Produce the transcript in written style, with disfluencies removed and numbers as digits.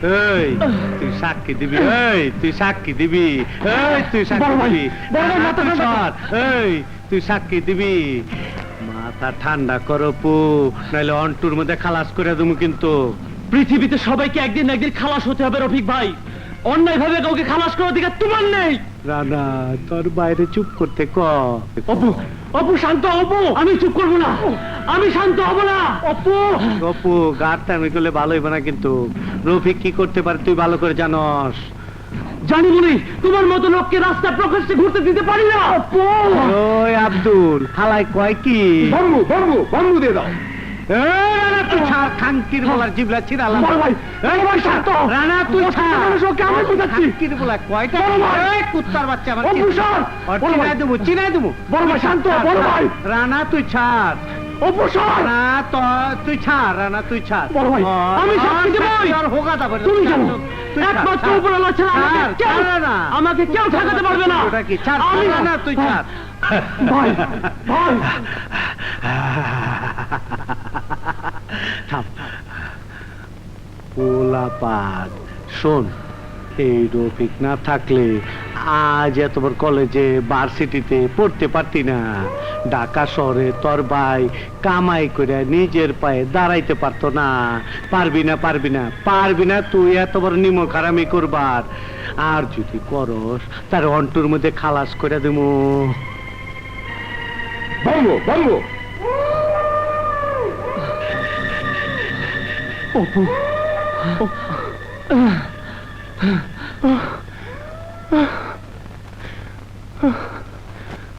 এই তুই সাক্ষী দিবি, এই তুই সাক্ষী দিবি, এই তুই সাক্ষী দিবি, এই তুই সাক্ষী দিবি। মাথা ঠান্ডা করো পু, নাহলে অন্টুর মধ্যে খালাস করে দেবো কিন্তু। পৃথিবীতে সবাইকে একদিন একদিন খালাস হতে হবে রফিক ভাই, অন্যায় ভাবে কাউকে খালাস করার অধিকার তোমার নেই। রানা তোর বাইরে চুপ করতে ক। অপু, অপু শান্ত, অপু আমি চুপ করবো না, আমি শান্ত হব না। অপু, অপু গাড়টা আমি করলে ভালো হইব না কিন্তু। রফিক কি করতে পারে তুই ভালো করে জানস। জানি বলি তোমার মতো লোককে রাস্তা প্রকাশ্যে ঘুরতে দিতে পারি না। অপু, ওই আব্দুল হালাই কয় কি বম্বু বম্বু বম্বু দিয়ে দাও। রানা তুই ছাড়, খাঙ্কির বলার জিবলা ছিড়ালাম। রানা তুই খাঙ্কির বলা কয়টা কুত্তার বাচ্চা আমার চিনাই দেবো, চিনাই দেবো। রানা তুই ছাড়, রানা তুই ছাড়, রানা তুই ছাড়। আমি সাক্ষী দেবই। হোগা দাবো তুমি জানো একমাত্র উপরওয়ালা ছাড়া আমাকে কেউ ঠেকাতে পারবে না। ওটা কি ছাড়, রানা তুই ছাড়। ভাই ভাই পোলাপান শোন, এই রফিক না থাকলে আজ এত বড় কলেজে ভার্সিটিতে পড়তে পারতি না। ঢাকা শহরে তোর ভাই কামাই করে নিজের পায়ে দাঁড়াইতে পারতো না। পারবি না, পারবি না, পারবি না তুই এত বড় নিমক হারামি করবার। আর যদি করস তার অন্টুর মধ্যে খালাস করে দেবো। Bamboo bamboo. অপু,